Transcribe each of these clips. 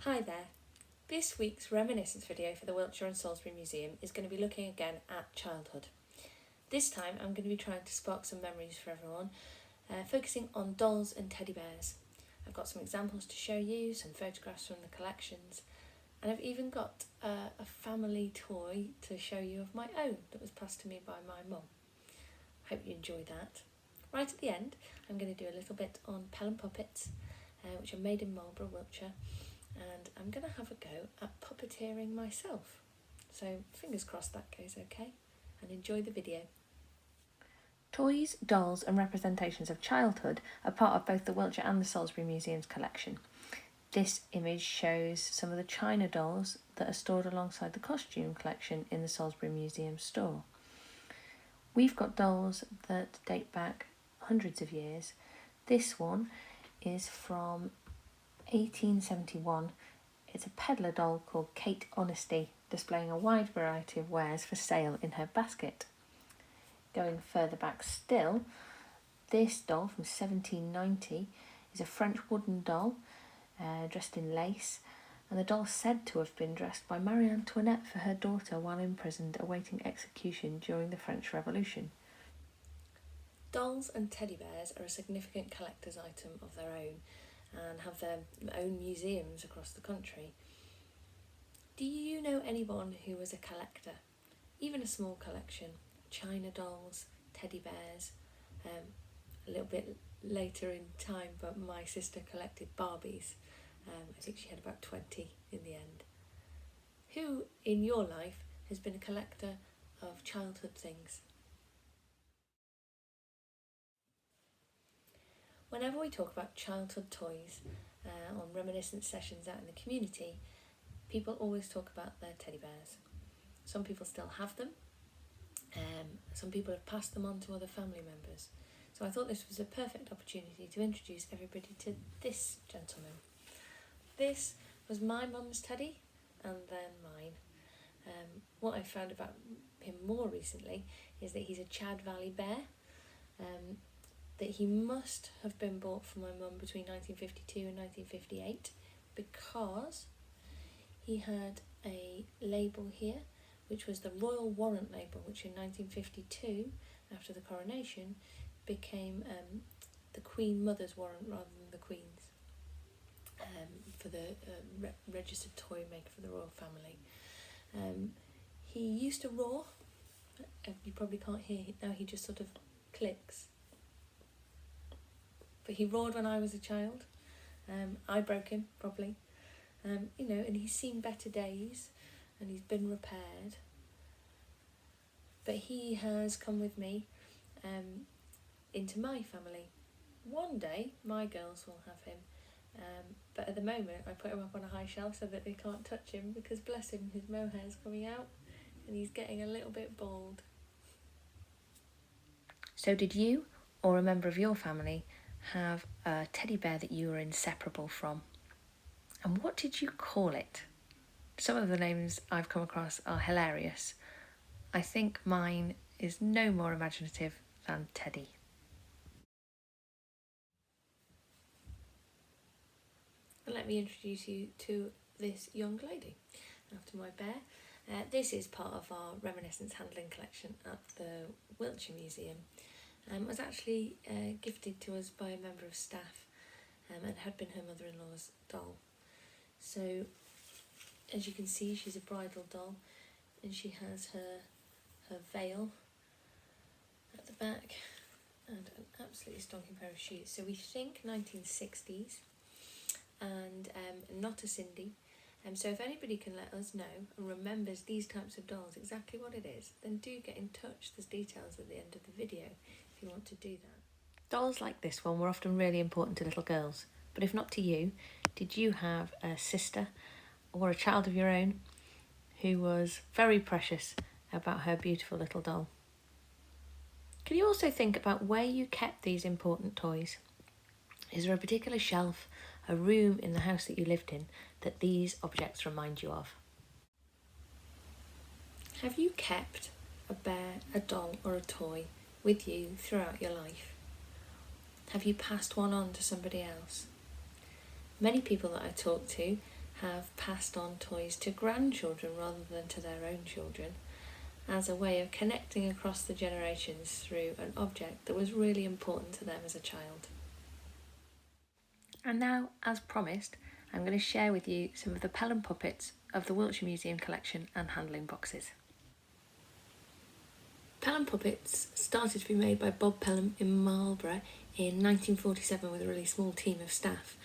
Hi there. This week's Reminiscence video for the Wiltshire and Salisbury Museum is going to be looking again at childhood. This time I'm going to be trying to spark some memories for everyone, focusing on dolls and teddy bears. I've got some examples to show you, some photographs from the collections, and I've even got a family toy to show you of my own that was passed to me by my mum. Hope you enjoy that. Right at the end I'm going to do a little bit on Pelham puppets, which are made in Marlborough, Wiltshire. And I'm going to have a go at puppeteering myself. So fingers crossed that goes okay, and enjoy the video. Toys, dolls and representations of childhood are part of both the Wiltshire and the Salisbury Museum's collection. This image shows some of the china dolls that are stored alongside the costume collection in the Salisbury Museum store. We've got dolls that date back hundreds of years. This one is from 1871. It's a peddler doll called Kate Honesty, displaying a wide variety of wares for sale in her basket. Going further back still, this doll from 1790 is a French wooden doll dressed in lace, and the doll is said to have been dressed by Marie Antoinette for her daughter while imprisoned awaiting execution during the French Revolution. Dolls and teddy bears are a significant collector's item of their own and have their own museums across the country. Do you know anyone who was a collector? Even a small collection, china dolls, teddy bears. A little bit later in time, but my sister collected Barbies. I think she had about 20 in the end. Who in your life has been a collector of childhood things? Whenever we talk about childhood toys on reminiscence sessions out in the community, people always talk about their teddy bears. Some people still have them, some people have passed them on to other family members. So I thought this was a perfect opportunity to introduce everybody to this gentleman. This was my mum's teddy and then mine. What I found about him more recently is that he's a Chad Valley bear. That he must have been bought for my mum between 1952 and 1958 because he had a label here which was the Royal Warrant label, which in 1952, after the coronation, became the Queen Mother's warrant rather than the Queen's, for the registered toy maker for the royal family. He used to roar. You probably can't hear it now, he just sort of clicks. But he roared when I was a child. I broke him, probably. And he's seen better days and he's been repaired. But he has come with me into my family. One day, my girls will have him. But at the moment, I put him up on a high shelf so that they can't touch him because, bless him, his mohair's coming out and he's getting a little bit bald. So did you or a member of your family have a teddy bear that you were inseparable from? And what did you call it? Some of the names I've come across are hilarious. I think mine is no more imaginative than Teddy. And let me introduce you to this young lady after my bear. This is part of our Reminiscence handling collection at the Wiltshire Museum. Was actually gifted to us by a member of staff and had been her mother-in-law's doll. So as you can see, she's a bridal doll and she has her veil at the back and an absolutely stonking pair of shoes. So we think 1960s and not a Cindy. So if anybody can let us know and remembers these types of dolls, exactly what it is, then do get in touch. There's details at the end of the video if you want to do that. Dolls like this one were often really important to little girls, but if not to you, did you have a sister or a child of your own who was very precious about her beautiful little doll? Can you also think about where you kept these important toys? Is there a particular shelf, a room in the house that you lived in that these objects remind you of? Have you kept a bear, a doll or a toy with you throughout your life? Have you passed one on to somebody else? Many people that I talk to have passed on toys to grandchildren rather than to their own children, as a way of connecting across the generations through an object that was really important to them as a child. And now, as promised, I'm going to share with you some of the Pelham puppets of the Wiltshire Museum collection and handling boxes. Pelham puppets started to be made by Bob Pelham in Marlborough in 1947 with a really small team of staff.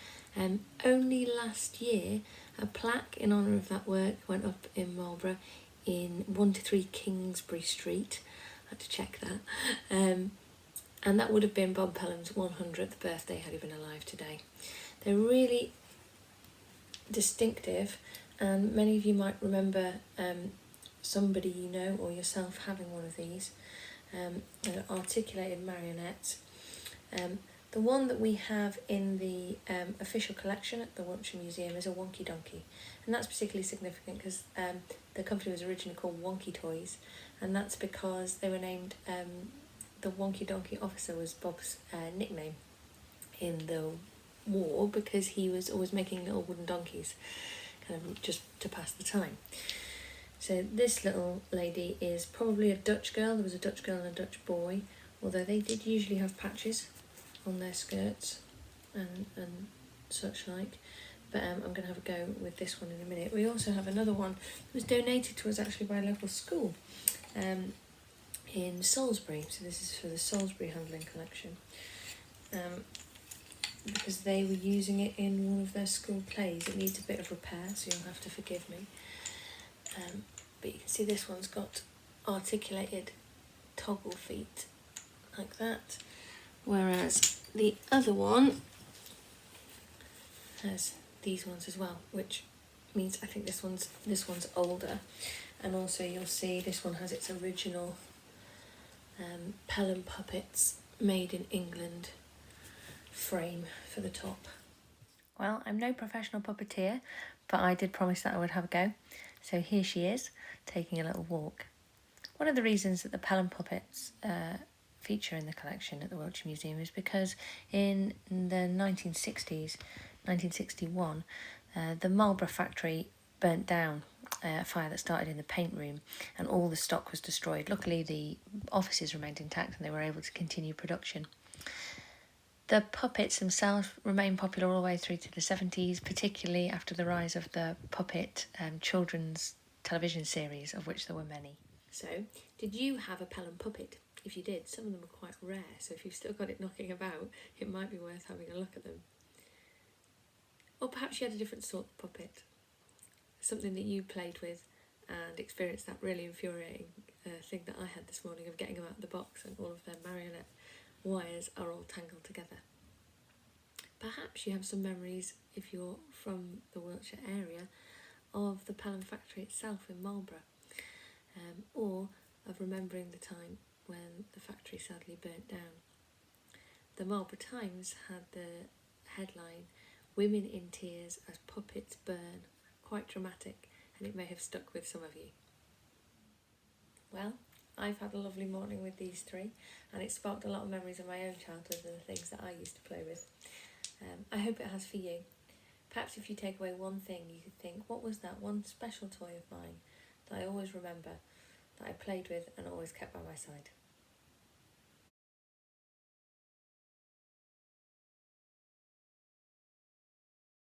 Only last year, a plaque in honour of that work went up in Marlborough in 1-3 Kingsbury Street. I had to check that. And that would have been Bob Pelham's 100th birthday had he been alive today. They're really distinctive, and many of you might remember somebody you know or yourself having one of these, an articulated marionette. The one that we have in the official collection at the Wiltshire Museum is a Wonky Donkey, and that's particularly significant because the company was originally called Wonky Toys, and that's because they were named, the Wonky Donkey officer was Bob's nickname in the war, because he was always making little wooden donkeys, kind of just to pass the time. So this little lady is probably a Dutch girl. There was a Dutch girl and a Dutch boy, although they did usually have patches on their skirts and such like. But I'm going to have a go with this one in a minute. We also have another one that was donated to us actually by a local school in Salisbury. So this is for the Salisbury handling collection. Because they were using it in one of their school plays. It needs a bit of repair, so you'll have to forgive me. But you can see this one's got articulated toggle feet like that, whereas the other one has these ones as well, which means I think this one's older. And also you'll see this one has its original Pelham puppets made in England frame for the top. Well, I'm no professional puppeteer, but I did promise that I would have a go. So here she is, taking a little walk. One of the reasons that the Pelham puppets feature in the collection at the Wiltshire Museum is because in the 1960s, 1961, the Marlborough factory burnt down, a fire that started in the paint room, and all the stock was destroyed. Luckily, the offices remained intact and they were able to continue production. The puppets themselves remained popular all the way through to the 70s, particularly after the rise of the puppet children's television series, of which there were many. So, did you have a Pelham puppet? If you did, some of them are quite rare, so if you've still got it knocking about, it might be worth having a look at them. Or perhaps you had a different sort of puppet, something that you played with and experienced that really infuriating thing that I had this morning of getting them out of the box and all of their marionette wires are all tangled together. Perhaps you have some memories, if you're from the Wiltshire area, of the Pelham factory itself in Marlborough, or of remembering the time when the factory sadly burnt down. The Marlborough Times had the headline, "Women in Tears as Puppets Burn," quite dramatic, and it may have stuck with some of you. Well, I've had a lovely morning with these three, and it sparked a lot of memories of my own childhood and the things that I used to play with. I hope it has for you. Perhaps if you take away one thing, you could think, what was that one special toy of mine that I always remember, that I played with and always kept by my side?